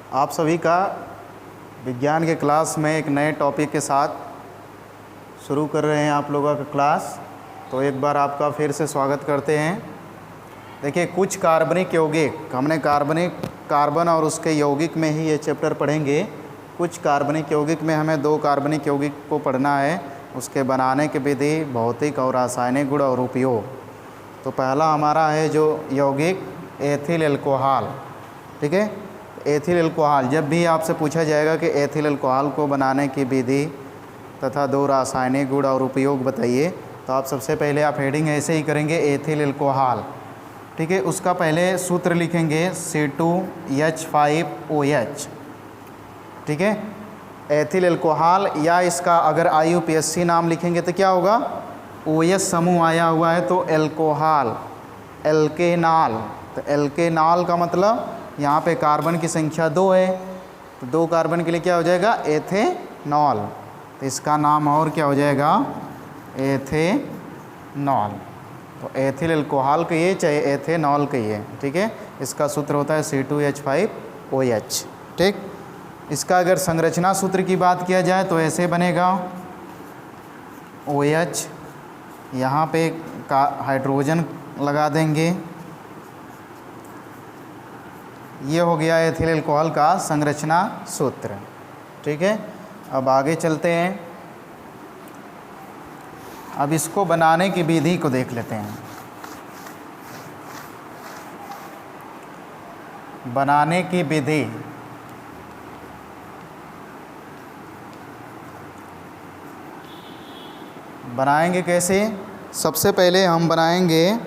आप सभी का विज्ञान के क्लास में एक नए टॉपिक के साथ शुरू कर रहे हैं आप लोगों का क्लास। तो एक बार आपका फिर से स्वागत करते हैं। देखिए, कुछ कार्बनिक यौगिक, हमने कार्बन और उसके यौगिक में ही ये चैप्टर पढ़ेंगे। कुछ कार्बनिक यौगिक में हमें 2 कार्बनिक यौगिक को पढ़ना है, उसके बनाने की विधि, भौतिक और रासायनिक गुण और उपयोग। तो पहला हमारा है जो यौगिक एथिल अल्कोहल। ठीक है, एथिल अल्कोहल। जब भी आपसे पूछा जाएगा कि एथिल अल्कोहल को बनाने की विधि तथा 2 रासायनिक गुण और उपयोग बताइए, तो आप सबसे पहले आप हेडिंग ऐसे ही करेंगे, एथिल अल्कोहल। ठीक है, उसका पहले सूत्र लिखेंगे C2H5OH। ठीक है, एथिल अल्कोहल, या इसका अगर IUPAC नाम लिखेंगे तो क्या होगा, OH समूह आया हुआ है तो अल्कोहल, एल्केनॉल। तो एल्केनॉल का मतलब यहाँ पे कार्बन की संख्या 2 है, तो 2 कार्बन के लिए क्या हो जाएगा, एथेनॉल। तो इसका नाम और क्या हो जाएगा, एथेनॉल। तो एथिल अल्कोहल कहिए चाहे एथेनॉल कहिए। ठीक है, इसका सूत्र होता है C2H5OH। ठीक, इसका अगर संरचना सूत्र की बात किया जाए तो ऐसे बनेगा, OH, यहाँ पे हाइड्रोजन लगा देंगे। ये हो गया एथिल अल्कोहल का संरचना सूत्र। ठीक है, अब आगे चलते हैं। अब इसको बनाने की विधि को देख लेते हैं। बनाने की विधि, बनाएंगे कैसे? सबसे पहले हम बनाएंगे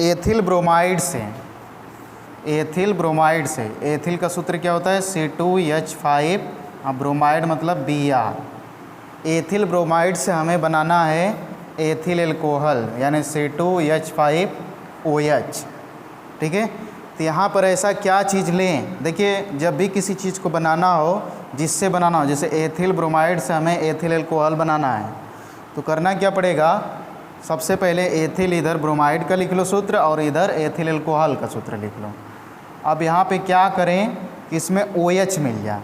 एथिल ब्रोमाइड से। एथिल ब्रोमाइड से, एथिल का सूत्र क्या होता है, C2H5, ब्रोमाइड मतलब Br। एथिल ब्रोमाइड से हमें बनाना है एथिल अल्कोहल, यानी C2H5OH। ठीक है, तो यहाँ पर ऐसा क्या चीज़ लें, देखिए जब भी किसी चीज़ को बनाना हो, जिससे बनाना हो, जैसे एथिल ब्रोमाइड से हमें एथिल अल्कोहल बनाना है, तो करना क्या पड़ेगा, सबसे पहले एथिल इधर ब्रोमाइड का लिख लो सूत्र और इधर एथिल अल्कोहल का सूत्र लिख लो। अब यहाँ पे क्या करें कि इसमें OH मिल जाए,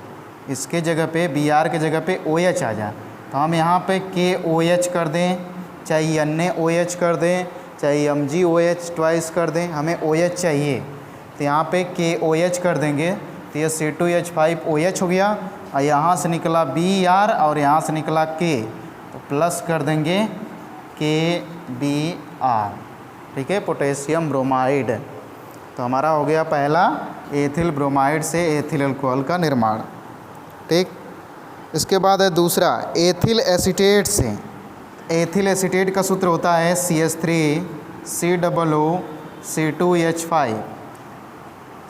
इसके जगह पे Br के जगह पे OH आ जाए, तो हम यहाँ पे KOH कर दें, चाहे NaOH कर दें, चाहे MgOH ट्वाइस कर दें, हमें OH चाहिए, तो यहाँ पे KOH कर देंगे। तो ये C2H5OH हो गया, और यहाँ से निकला Br और यहाँ से निकला K, तो प्लस कर देंगे KBr। ठीक है, पोटेशियम ब्रोमाइड। तो हमारा हो गया पहला एथिल ब्रोमाइड से एथिल अल्कोहल का निर्माण। ठीक, इसके बाद है दूसरा एथिल एसीटेट से। एथिल एसीटेट का सूत्र होता है CH3COOC2H5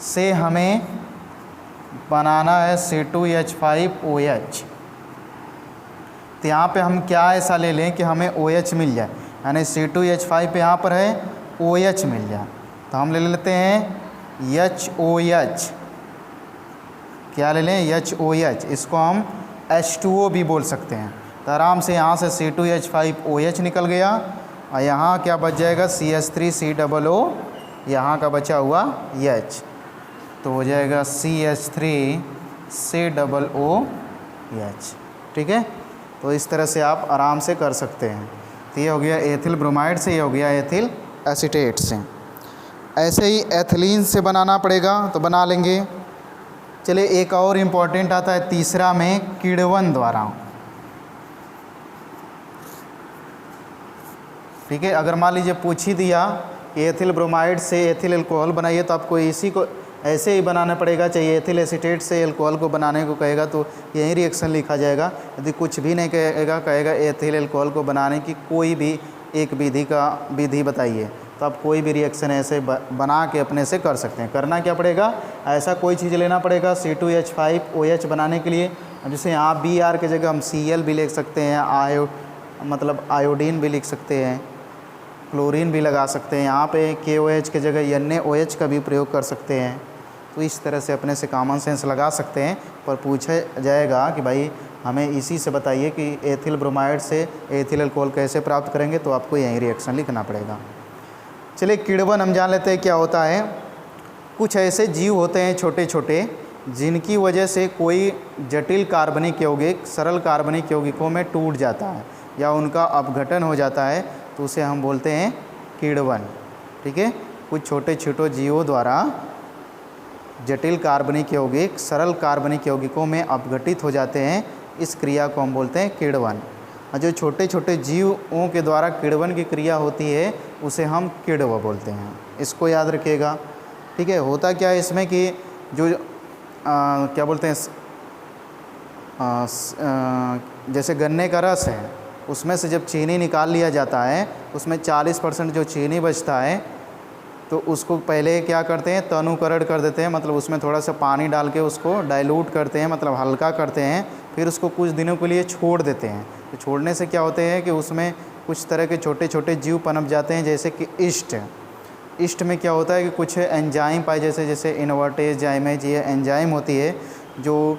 से हमें बनाना है C2H5OH। तो यहाँ पे हम क्या ऐसा ले लें कि हमें OH मिल जाए, यानी C2H5 पे यहाँ पर है OH मिल जाए, तो हम ले लेते हैं HOH। क्या ले लें, HOH। इसको हम H2O भी बोल सकते हैं। तो आराम से यहाँ से C2H5OH निकल गया, और यहाँ क्या बच जाएगा, CH3COO, यहाँ का बचा हुआ H, तो हो जाएगा CH3COOH। ठीक है, तो इस तरह से आप आराम से कर सकते हैं। तो ये हो गया एथिल ब्रोमाइड से, ये हो गया एथिल एसीटेट से। ऐसे ही एथिलीन से बनाना पड़ेगा, तो बना लेंगे। चलिए, एक और इम्पॉर्टेंट आता है तीसरा में, किण्वन द्वारा। ठीक है, अगर मान लीजिए पूछ ही दिया कि एथिल ब्रोमाइड से एथिल अल्कोहल बनाइए, तो आपको इसी को ऐसे ही बनाना पड़ेगा। चाहिए एथिल एसीटेट से अल्कोहल को बनाने को कहेगा तो यही रिएक्शन लिखा जाएगा। यदि कुछ भी नहीं कहेगा एथिल अल्कोहल को बनाने की कोई भी एक विधि बताइए, तो आप कोई भी रिएक्शन ऐसे बना के अपने से कर सकते हैं। करना क्या पड़ेगा, ऐसा कोई चीज़ लेना पड़ेगा C2H5OH बनाने के लिए। जैसे यहाँ Br के जगह हम Cl भी लिख सकते हैं, आयोडीन भी लिख सकते हैं, क्लोरीन भी लगा सकते हैं। यहाँ पे KOH के जगह NaOH का भी प्रयोग कर सकते हैं। तो इस तरह से अपने से कॉमन सेंस लगा सकते हैं। पर पूछा जाएगा कि भाई हमें इसी से बताइए कि एथिल ब्रोमाइड से एथिल अल्कोहल कैसे प्राप्त करेंगे, तो आपको यही रिएक्शन लिखना पड़ेगा। चलिए, किण्वन हम जान लेते हैं क्या होता है। कुछ ऐसे जीव होते हैं छोटे छोटे जिनकी वजह से कोई जटिल कार्बनिक यौगिक सरल कार्बनिक यौगिकों में टूट जाता है या उनका अपघटन हो जाता है, तो उसे हम बोलते हैं किण्वन। ठीक है, कुछ छोटे छोटे जीवों द्वारा जटिल कार्बनिक यौगिक सरल कार्बनिक यौगिकों में अपघटित हो जाते हैं, इस क्रिया को हम बोलते हैं किण्वन। और जो छोटे छोटे जीवों के द्वारा किण्वन की क्रिया होती है उसे हम किण्व बोलते हैं, इसको याद रखिएगा। ठीक है, होता क्या है इसमें कि जो क्या बोलते हैं जैसे गन्ने का रस है, उसमें से जब चीनी निकाल लिया जाता है, उसमें 40% जो चीनी बचता है, तो उसको पहले क्या करते हैं, तनुकरण कर देते हैं, मतलब उसमें थोड़ा सा पानी डाल के उसको डाइल्यूट करते हैं, मतलब हल्का करते हैं, फिर उसको कुछ दिनों के लिए छोड़ देते हैं। तो छोड़ने से क्या होते हैं कि उसमें कुछ तरह के छोटे छोटे जीव पनप जाते हैं, जैसे कि ईस्ट में क्या होता है कि कुछ एंजाइम पाए, जैसे इन्वर्टेज जाइमेज, ये एंजाइम होती है जो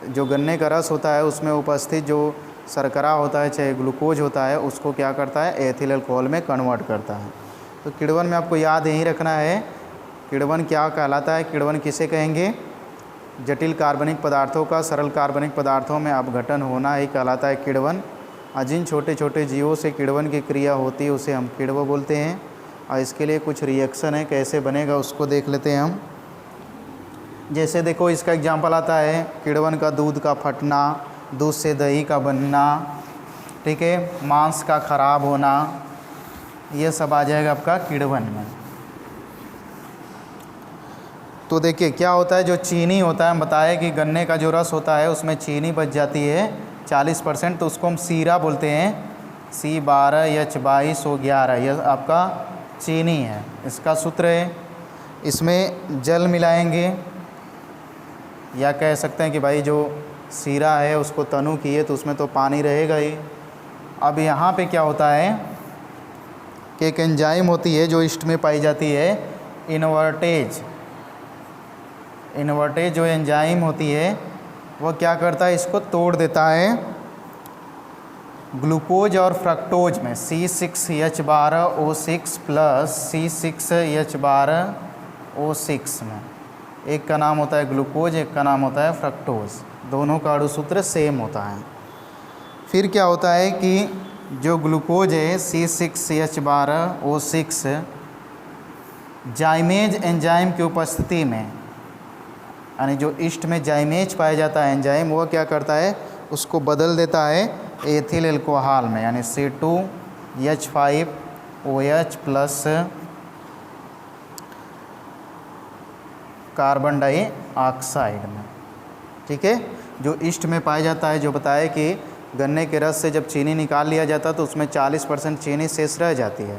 जो गन्ने का रस होता है उसमें उपस्थित जो शर्करा होता है चाहे ग्लूकोज होता है, उसको क्या करता है, एथिल अल्कोहल में कन्वर्ट करता है। तो किण्वन में आपको याद यही रखना है, किण्वन क्या कहलाता है, किण्वन किसे कहेंगे, जटिल कार्बनिक पदार्थों का सरल कार्बनिक पदार्थों में अपघटन होना ही कहलाता है किण्वन। और जिन छोटे छोटे जीवों से किण्वन की क्रिया होती है उसे हम किण्व बोलते हैं। और इसके लिए कुछ रिएक्शन है, कैसे बनेगा उसको देख लेते हैं हम। जैसे देखो इसका एग्जाम्पल आता है किण्वन का दूध का फटना, दूध से दही का बनना, ठीक है, मांस का खराब होना, ये सब आ जाएगा आपका किण्वन में। तो देखिए क्या होता है, जो चीनी होता है, हम बताए कि गन्ने का जो रस होता है उसमें चीनी बच जाती है 40%, तो उसको हम सीरा बोलते हैं, C12H22O11, यह आपका चीनी है। इसका सूत्र है, इसमें जल मिलाएंगे, या कह सकते हैं कि भाई जो सीरा है उसको तनु किए तो उसमें तो पानी रहेगा ही। अब यहाँ पे क्या होता है कि एक एंजाइम होती है जो ईस्ट में पाई जाती है, इन्वर्टेज जो एंजाइम होती है वह क्या करता है, इसको तोड़ देता है ग्लूकोज और फ्रक्टोज में, C6H12O6 प्लस C6H12O6 में। एक का नाम होता है ग्लूकोज, एक का नाम होता है फ्रक्टोज, दोनों का अणुसूत्र सेम होता है। फिर क्या होता है कि जो ग्लूकोज है C6H12O6 जाइमेज एंजाइम की उपस्थिति में, यानी जो ईस्ट में जाइमेज पाया जाता है एंजाइम, वो क्या करता है, उसको बदल देता है एथिल अल्कोहल में, यानी C2H5OH प्लस कार्बन डाइऑक्साइड में। ठीक है, जो ईस्ट में पाया जाता है, जो बताया कि गन्ने के रस से जब चीनी निकाल लिया जाता है तो उसमें 40% चीनी शेष रह जाती है,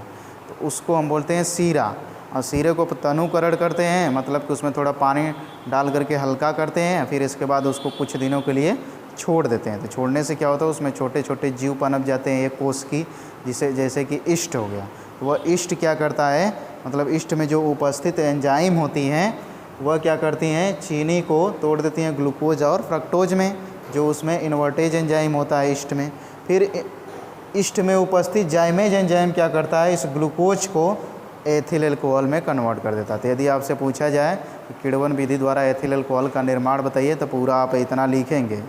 तो उसको हम बोलते हैं सीरा। और सीरे को तनुकरण करते हैं, मतलब कि उसमें थोड़ा पानी डाल करके हल्का करते हैं, फिर इसके बाद उसको कुछ दिनों के लिए छोड़ देते हैं। तो छोड़ने से क्या होता है, उसमें छोटे छोटे जीव पनप जाते हैं एक कोष की, जैसे कि ईस्ट हो गया। तो वह ईस्ट क्या करता है, मतलब ईस्ट में जो उपस्थित एंजाइम होती हैं वह क्या करती हैं, चीनी को तोड़ देती हैं ग्लूकोज और फ्रक्टोज में, जो उसमें इन्वर्टेज एंजाइम होता है ईस्ट में। फिर ईस्ट में उपस्थित जाइमेज एंजाइम क्या करता है, इस ग्लूकोज को एथिल अल्कोहल में कन्वर्ट कर देता है। तो यदि आपसे पूछा जाए कि किण्वन विधि द्वारा एथिल अल्कोहल का निर्माण बताइए, तो पूरा आप इतना लिखेंगे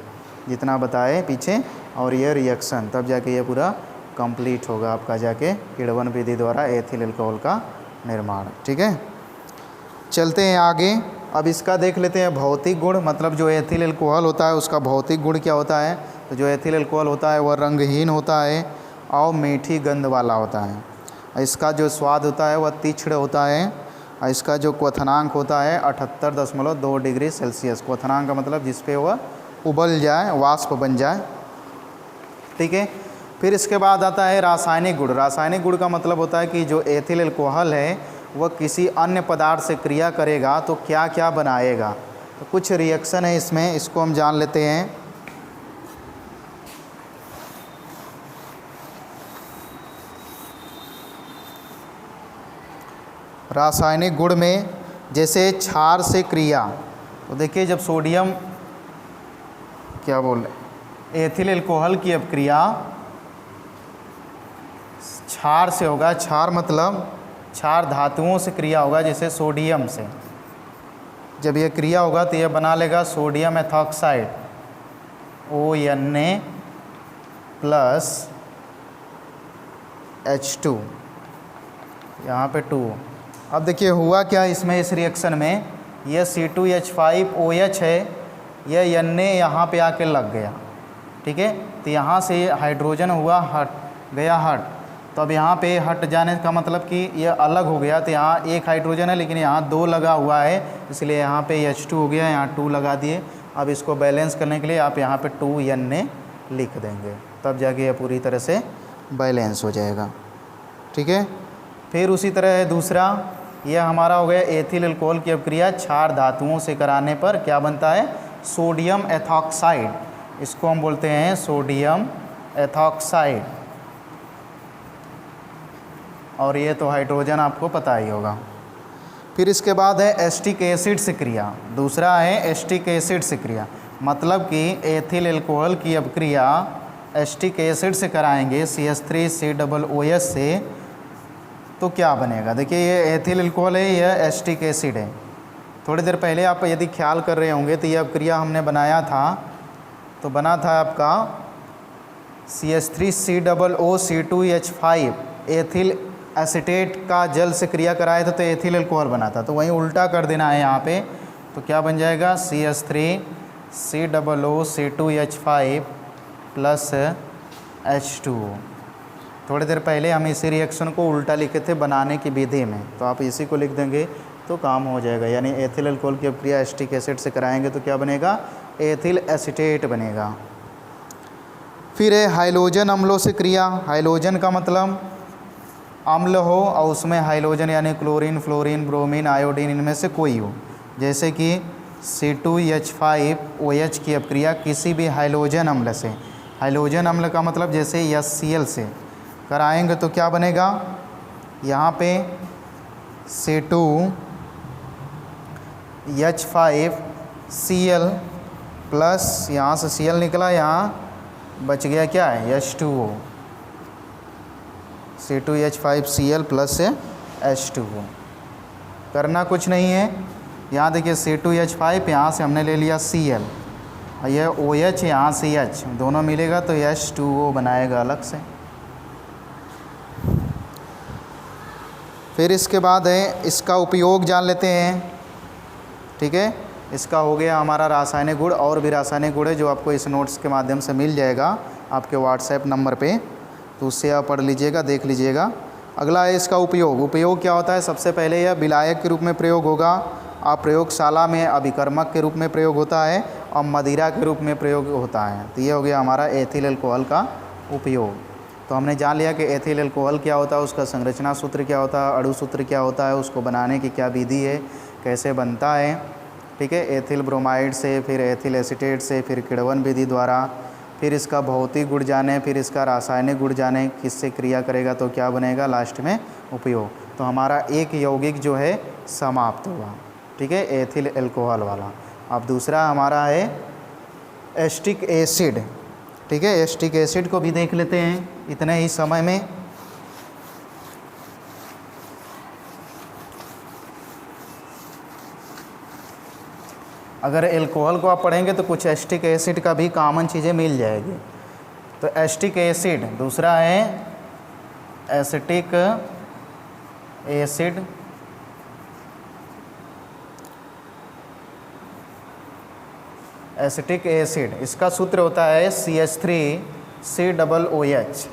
जितना बताए पीछे, और ये रिएक्शन, तब जाके ये पूरा कंप्लीट होगा आपका जाके किण्वन विधि द्वारा एथिल अल्कोहल का निर्माण। ठीक है, चलते हैं आगे। अब इसका देख लेते हैं भौतिक गुण, मतलब जो एथिल अल्कोहल होता है उसका भौतिक गुण क्या होता है। तो जो एथिल अल्कोहल होता है वह रंगहीन होता है और मीठी गंध वाला होता है। इसका जो स्वाद होता है वह तीक्ष्ण होता है। और इसका जो क्वथनांक होता है 78.2 डिग्री सेल्सियस। क्वथनांक का मतलब जिस पे वह उबल जाए, वाष्प बन जाए। ठीक है, फिर इसके बाद आता है रासायनिक गुण। रासायनिक गुण का मतलब होता है कि जो एथिल अल्कोहल है वह किसी अन्य पदार्थ से क्रिया करेगा तो क्या क्या बनाएगा। तो कुछ रिएक्शन है इसमें, इसको हम जान लेते हैं। रासायनिक गुण में जैसे क्षार से क्रिया, तो देखिए जब सोडियम क्या बोल एथिल अल्कोहल की अब क्रिया क्षार से होगा। क्षार मतलब क्षार धातुओं से क्रिया होगा, जैसे सोडियम से जब ये क्रिया होगा तो ये बना लेगा sodium ethoxide ONA plus H2, यहाँ पे 2। अब देखिए हुआ क्या इसमें, इस रिएक्शन में ये C2H5OH है, यह Na यहाँ पे आके लग गया, ठीक है। तो यहाँ से हाइड्रोजन हुआ हट गया, तो अब यहाँ पे हट जाने का मतलब कि ये अलग हो गया। तो यहाँ एक हाइड्रोजन है लेकिन यहाँ 2 लगा हुआ है, इसलिए यहाँ पे H2 हो गया, यहाँ 2 लगा दिए। अब इसको बैलेंस करने के लिए आप यहाँ पे 2Na लिख देंगे, तब जाके ये पूरी तरह से बैलेंस हो जाएगा, ठीक है। फिर उसी तरह है दूसरा, यह हमारा हो गया एथिल अल्कोहल की अपक्रिया क्षार धातुओं से कराने पर क्या बनता है, सोडियम एथॉक्साइड, इसको हम बोलते हैं सोडियम एथॉक्साइड। और ये तो हाइड्रोजन आपको पता ही होगा। फिर इसके बाद है एस्टिक एसिड से क्रिया, दूसरा है एस्टिक एसिड से क्रिया, मतलब कि एथिल अल्कोहल की अपक्रिया एस्टिक एसिड से कराएंगे CH3COOH से, तो क्या बनेगा। देखिए ये एथिल अल्कोहल है, यह एस्टिक एसिड है। थोड़ी देर पहले आप यदि ख्याल कर रहे होंगे तो यह अपक्रिया हमने बनाया था, तो बना था आपका CH3COOC2H5 एथिल एसीटेट का जल से क्रिया कराया था तो एथिल अल्कोहल बना था। तो वहीं उल्टा कर देना है यहाँ पे, तो क्या बन जाएगा CH3COOC2H5 प्लस H2O। थोड़ी देर पहले हम इसी रिएक्शन को उल्टा लिखे थे बनाने की विधि में, तो आप इसी को लिख देंगे तो काम हो जाएगा। यानी एथिल अल्कोहल की अपक्रिया एस्टिक एसिड से कराएंगे तो क्या बनेगा, एथिल एसीटेट बनेगा। फिर है हाइलोजन अम्लों से क्रिया, हाइलोजन का मतलब अम्ल हो और उसमें हाइलोजन यानी क्लोरीन, फ्लोरीन, ब्रोमीन, आयोडीन इनमें से कोई हो, जैसे कि C2H5OH की अपक्रिया किसी भी हाइलोजन अम्ल से, हाइलोजन अम्ल का मतलब जैसे HCl से कराएंगे तो क्या बनेगा, यहाँ पे C2H5Cl प्लस यहाँ से Cl निकला, यहाँ बच गया क्या है H2O, C2H5Cl प्लस H2O। करना कुछ नहीं है, यहाँ देखिए C2H5 यहाँ से हमने ले लिया Cl और यह OH यहाँ से H, दोनों मिलेगा तो H2O बनाएगा अलग से। फिर इसके बाद है इसका उपयोग जान लेते हैं, ठीक है। इसका हो गया हमारा रासायनिक गुण, और भी रासायनिक गुण है जो आपको इस नोट्स के माध्यम से मिल जाएगा आपके व्हाट्सएप नंबर पे, तो उससे आप पढ़ लीजिएगा, देख लीजिएगा। अगला है इसका उपयोग, उपयोग क्या होता है, सबसे पहले यह विलायक के रूप में प्रयोग होगा, आप प्रयोगशाला में अभिकर्मक के रूप में प्रयोग होता है और मदिरा के रूप में प्रयोग होता है। तो ये हो गया हमारा एथिल अल्कोहल का उपयोग। तो हमने जान लिया कि एथिल अल्कोहल क्या होता है, उसका संरचना सूत्र क्या होता है, अणु सूत्र क्या होता है, उसको बनाने की क्या विधि है, कैसे बनता है, ठीक है। एथिल ब्रोमाइड से, फिर एथिल एसीटेट से, फिर किण्वन विधि द्वारा, फिर इसका भौतिक गुण जाने, फिर इसका रासायनिक गुण जाने, किससे क्रिया करेगा तो क्या बनेगा, लास्ट में उपयोग। तो हमारा एक यौगिक जो है समाप्त हुआ, ठीक है, एथिल अल्कोहल वाला। अब दूसरा हमारा है एस्टिक एसिड, ठीक है। एस्टिक एसिड को भी देख लेते हैं इतने ही समय में। अगर एल्कोहल को आप पढ़ेंगे तो कुछ एस्टिक एसिड का भी कॉमन चीज़ें मिल जाएगी। तो एस्टिक एसिड, दूसरा है एसिटिक एसिड, एसिटिक एसिड, इसका सूत्र होता है CH3COOH।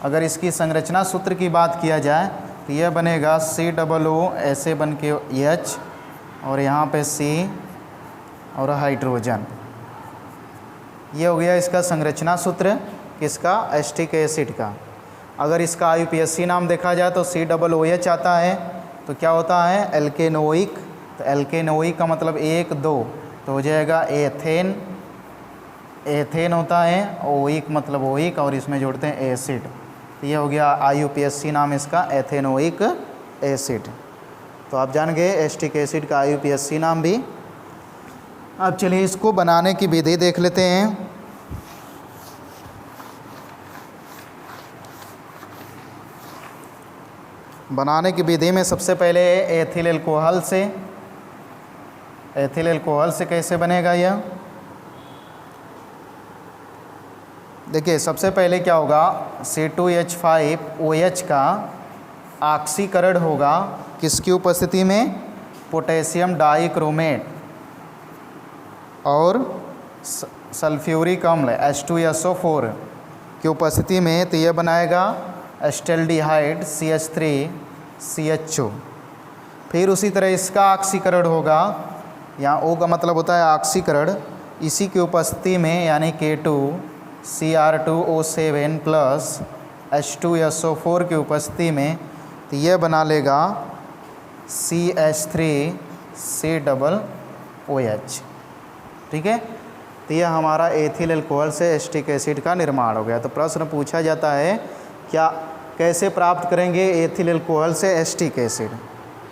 अगर इसकी संरचना सूत्र की बात किया जाए तो यह बनेगा COO ऐसे बन के H और यहाँ पे C और हाइड्रोजन। ये हो गया इसका संरचना सूत्र किसका, एस्टिक एसिड का। अगर इसका IUPAC नाम देखा जाए तो COOH आता है, तो क्या होता है एल्केनोइक। तो एल्केनोइक का मतलब 1 2, तो हो जाएगा एथेन, एथेन होता है, ओइक मतलब ओइक और इसमें जोड़ते हैं एसिड। तो ये हो गया IUPAC नाम इसका एथेनोइक एसिड। तो आप जान गए एस्टिक एसिड का IUPAC नाम भी। अब चलिए इसको बनाने की विधि देख लेते हैं। बनाने की विधि में सबसे पहले एथिल अल्कोहल से, एथिल अल्कोहल से कैसे बनेगा यह, देखिए सबसे पहले क्या होगा, C2H5OH का ऑक्सीकरण होगा किसकी उपस्थिति में, पोटेशियम डाइक्रोमेट और सल्फ्यूरिक अम्ल H2SO4 की उपस्थिति में, तो यह बनाएगा एस्टेल्डिहाइड CH3CHO। फिर उसी तरह इसका ऑक्सीकरण होगा, यहाँ O का मतलब होता है ऑक्सीकरण, इसी की उपस्थिति में यानी K2Cr2O7 प्लस H2SO4 की उपस्थिति में, तो यह बना लेगा CH3COOH। ठीक है, तो यह हमारा एथिल अल्कोहल से एसिटिक एसिड का निर्माण हो गया। तो प्रश्न पूछा जाता है क्या कैसे प्राप्त करेंगे एथिल अल्कोहल से एसिटिक एसिड,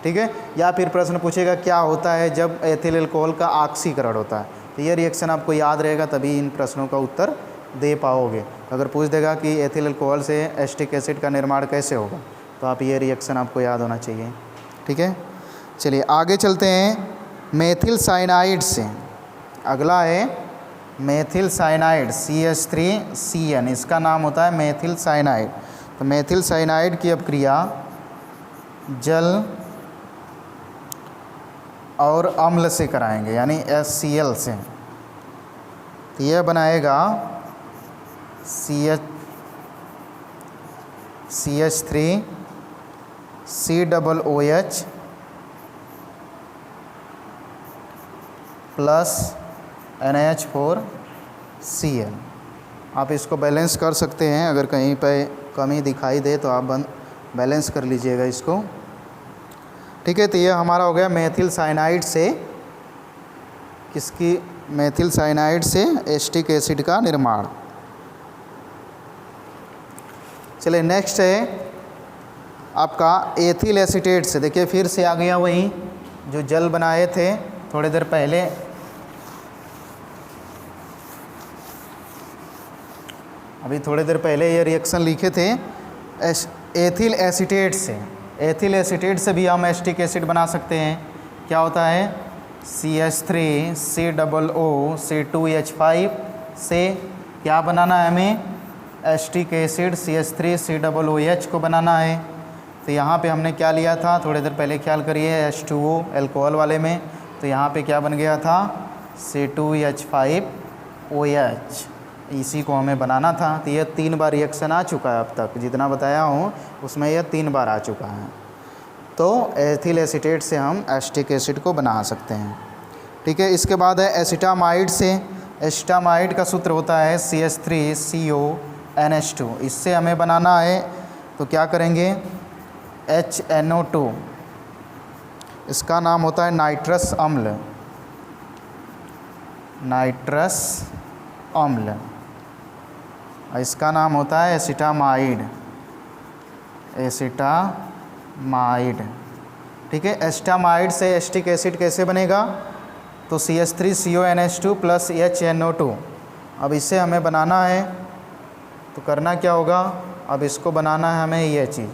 ठीक है, या फिर प्रश्न पूछेगा क्या होता है जब एथिल अल्कोहल का ऑक्सीकरण होता है। तो ये रिएक्शन आपको याद रहेगा, तभी इन प्रश्नों का उत्तर दे पाओगे। अगर पूछ देगा कि एथिल अल्कोहल से एसिटिक एसिड का निर्माण कैसे होगा, तो आप ये रिएक्शन आपको याद होना चाहिए। ठीक है, चलिए आगे चलते हैं मेथिल साइनाइड से। अगला है मेथिल साइनाइड CH3CN, इसका नाम होता है मेथिल साइनाइड। तो मेथिल साइनाइड की अपक्रिया जल और अम्ल से कराएंगे यानी HCl से, तो यह बनाएगा CH3COOH प्लस NH4Cl। आप इसको बैलेंस कर सकते हैं, अगर कहीं पे कमी दिखाई दे तो आप बैलेंस कर लीजिएगा इसको। ठीक है, तो ये हमारा हो गया मेथिल साइनाइड से किसकी, मेथिल साइनाइड से एसिटिक एसिड का निर्माण। चलिए नेक्स्ट है आपका एथिल एसीटेट से। देखिए फिर से आ गया वही जो जल बनाए थे थोड़ी देर पहले, अभी थोड़ी देर पहले ये रिएक्शन लिखे थे एथिल एसीटेट से। एथिल एसीटेट से भी हम एसिटिक एसिड बना सकते हैं। क्या होता है, CH3COO, से क्या बनाना है हमें, एसिटिक एसिड CH3COOH को बनाना है। तो यहाँ पे हमने क्या लिया था, थोड़ी देर पहले ख्याल करिए H2O अल्कोहल वाले में, तो यहाँ पे क्या बन गया था C2H5OH, इसी को हमें बनाना था। तो यह 3 बार रिएक्शन आ चुका है, अब तक जितना बताया हूँ उसमें यह 3 बार आ चुका है। तो एथिल एसीटेट से हम एसिटिक एसिड को बना सकते हैं। ठीक है, इसके बाद है एसिटामाइड से। एसिटामाइड का सूत्र होता है CH3CONH2, इससे हमें बनाना है तो क्या करेंगे, HNO2, इसका नाम होता है नाइट्रस अम्ल, नाइट्रस अम्ल, इसका नाम होता है एसिटामाइड, एसिटामाइड। ठीक है, एसिटामाइड से एसिटिक एसिड कैसे बनेगा, तो CH3CONH2 प्लस HNO2। अब इससे हमें बनाना है तो करना क्या होगा, अब इसको बनाना है हमें ये चीज़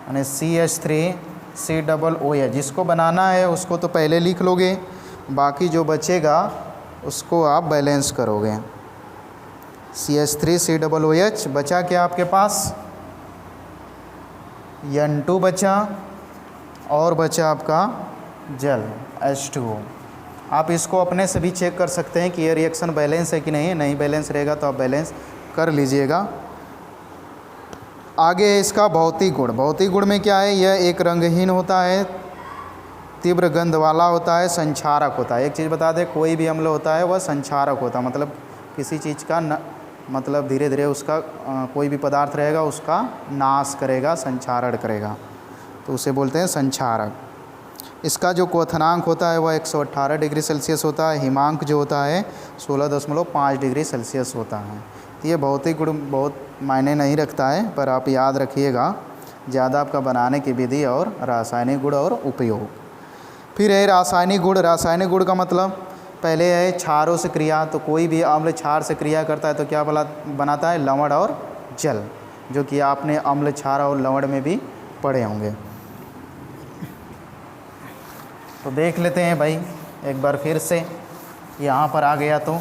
यानी CH3COOH, जिसको बनाना है उसको तो पहले लिख लोगे, बाकी जो बचेगा उसको आप बैलेंस करोगे। CH3COOH बचा क्या आपके पास, N2 बचा और बचा आपका जल H2O। आप इसको अपने से भी चेक कर सकते हैं कि ये रिएक्शन बैलेंस है कि नहीं बैलेंस रहेगा तो आप बैलेंस कर लीजिएगा। आगे है इसका भौतिक गुण। भौतिक गुण में क्या है, यह एक रंगहीन होता है, तीव्र गंध वाला होता है, संक्षारक होता है। एक चीज़ बता दें, कोई भी अम्ल होता है वह संक्षारक होता है, मतलब किसी चीज़ का मतलब धीरे धीरे उसका कोई भी पदार्थ रहेगा उसका नाश करेगा, संक्षारण करेगा, तो उसे बोलते हैं संक्षारक। इसका जो क्वथनांक होता है वह 118 डिग्री सेल्सियस होता है, हिमांक जो होता है 16.5 डिग्री सेल्सियस होता है। तो ये भौतिक गुण बहुत मायने नहीं रखता है, पर आप याद रखिएगा ज़्यादा आपका बनाने की विधि और रासायनिक गुण और उपयोग। फिर है रासायनिक गुण। रासायनिक गुण का मतलब पहले है क्षारों से क्रिया, तो कोई भी अम्ल क्षार से क्रिया करता है तो क्या बनाता है, लवण और जल, जो कि आपने अम्ल, क्षार और लवण में भी पढ़े होंगे। तो देख लेते हैं भाई एक बार फिर से, यहाँ पर आ गया तो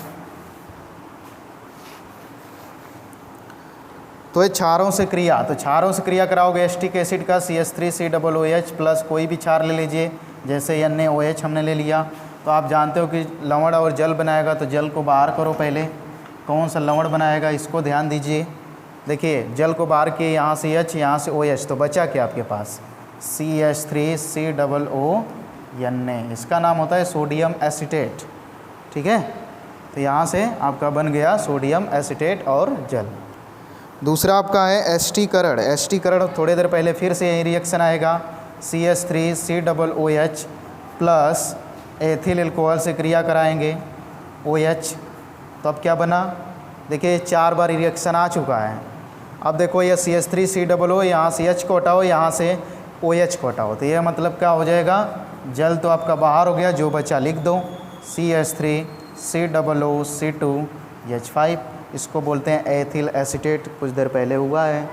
ये क्षारों से क्रिया, तो क्षारों से क्रिया कराओगे एस्टिक एसिड का CH3COOH प्लस कोई भी क्षार ले लीजिए, जैसे NaOH हमने ले लिया। तो आप जानते हो कि लवण और जल बनाएगा, तो जल को बाहर करो पहले। कौन सा लवण बनाएगा इसको ध्यान दीजिए। देखिए जल को बाहर किए, यहाँ से H यहाँ से OH, तो बचा क्या आपके पास CH3COO Na, इसका नाम होता है सोडियम एसीटेट। ठीक है, तो यहाँ से आपका बन गया सोडियम एसीटेट और जल। दूसरा आपका है एस्टीकरण। एस्टीकरण थोड़ी देर पहले फिर से यही रिएक्शन आएगा, CH3COOH प्लस एथिल एल्कोहल से क्रिया कराएंगे OH, तो अब क्या बना, देखिए 4 बार रिएक्शन आ चुका है। अब देखो ये CH3COO, यहाँ से H को हटाओ, यहाँ से OH को हटाओ, तो ये मतलब क्या हो जाएगा, जल तो आपका बाहर हो गया, जो बचा लिख दो CH3COOC2H5, इसको बोलते हैं एथिल एसीटेट, कुछ देर पहले हुआ है।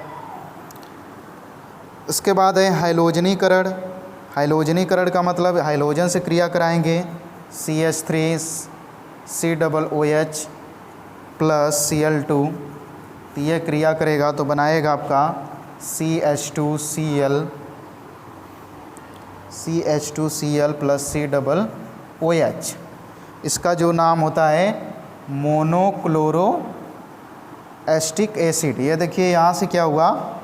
इसके बाद है हाइलोजनीकरण। हाइलोजनीकरण का मतलब हाइलोजन से क्रिया कराएंगे, CH3COOH प्लस Cl2, तो ये क्रिया करेगा तो बनाएगा आपका CH2Cl प्लस COOH। इसका जो नाम होता है मोनोक्लोरो एस्टिक एसिड। ये देखिए यहाँ से क्या हुआ,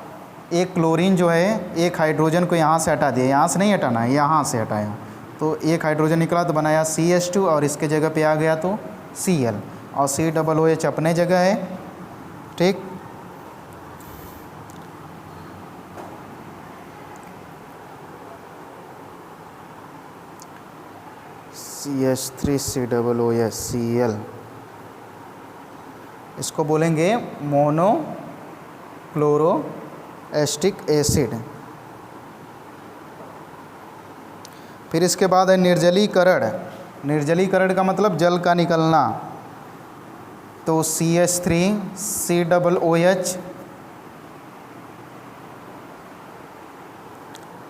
एक क्लोरीन जो है एक हाइड्रोजन को यहाँ से हटा दिया, यहाँ से नहीं हटाना है, यहाँ से हटाया, तो एक हाइड्रोजन निकला तो बनाया CH2 और इसके जगह पे आ गया तो Cl, और COOH अपने जगह है। ठीक, CH3COOH Cl, इसको बोलेंगे मोनोक्लोरो एस्टिक एसिड। फिर इसके बाद है निर्जलीकरण। निर्जलीकरण का मतलब जल का निकलना, तो CH3COOH,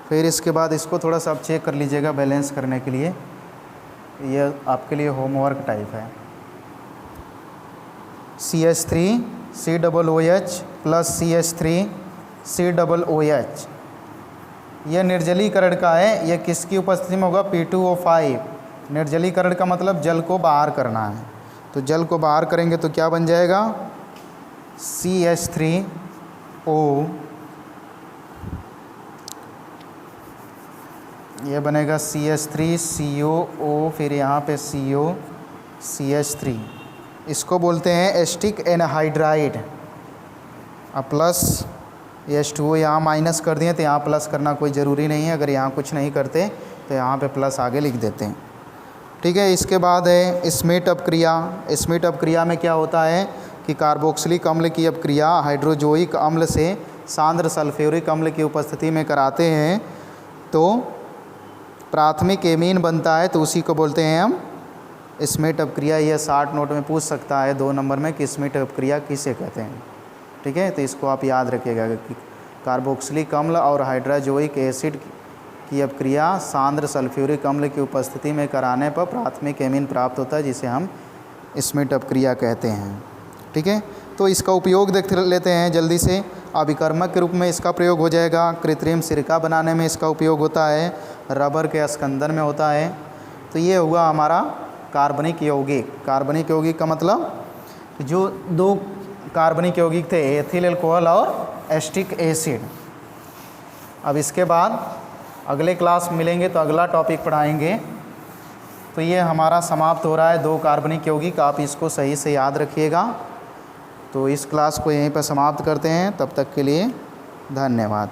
फिर इसके बाद इसको थोड़ा सा आप चेक कर लीजिएगा बैलेंस करने के लिए, ये आपके लिए होमवर्क टाइप है। CH3COOH प्लस CH3COOH, यह निर्जलीकरण का है। यह किसकी उपस्थिति में होगा, P2O5। निर्जलीकरण का मतलब जल को बाहर करना है, तो जल को बाहर करेंगे तो क्या बन जाएगा, CH3O, ये बनेगा CH3COO, फिर यहाँ पे CO, CH3, इसको बोलते हैं एस्टिक एनहाइड्राइड। अब प्लस H2O यहाँ माइनस कर दिए, तो यहाँ प्लस करना कोई ज़रूरी नहीं है, अगर यहाँ कुछ नहीं करते तो यहाँ पे प्लस आगे लिख देते हैं। ठीक है, इसके बाद है स्मिट अपक्रिया। स्मिट अपक्रिया में क्या होता है कि कार्बोक्सिलिक अम्ल की अपक्रिया हाइड्रोजोइक अम्ल से सांद्र सल्फ्यूरिक अम्ल की उपस्थिति में कराते हैं तो प्राथमिक एमीन बनता है, तो उसी को बोलते हैं हम स्मिट अपक्रिया। यह 60 नोट में पूछ सकता है 2 नंबर में कि स्मिट अपक्रिया किसे कहते हैं। ठीक है, तो इसको आप याद रखिएगा कि कार्बोक्सिलिक अम्ल और हाइड्रोजोइक एसिड की अपक्रिया सांद्र सल्फ्यूरिक अम्ल की उपस्थिति में कराने पर प्राथमिक एमीन प्राप्त होता है, जिसे हम स्मिट अपक्रिया कहते हैं। ठीक है, तो इसका उपयोग देख लेते हैं जल्दी से। अभिकर्मक के रूप में इसका प्रयोग हो जाएगा, कृत्रिम सिरका बनाने में इसका उपयोग होता है, रबर के स्कंदन में होता है। तो ये हुआ हमारा कार्बनिक यौगिक। कार्बनिक यौगिक का मतलब जो 2 कार्बनिक यौगिक थे, एथिल अल्कोहल और एस्टिक एसिड। अब इसके बाद अगले क्लास मिलेंगे तो अगला टॉपिक पढ़ाएंगे। तो ये हमारा समाप्त हो रहा है 2 कार्बनिक यौगिक, आप इसको सही से याद रखिएगा। तो इस क्लास को यहीं पर समाप्त करते हैं, तब तक के लिए धन्यवाद।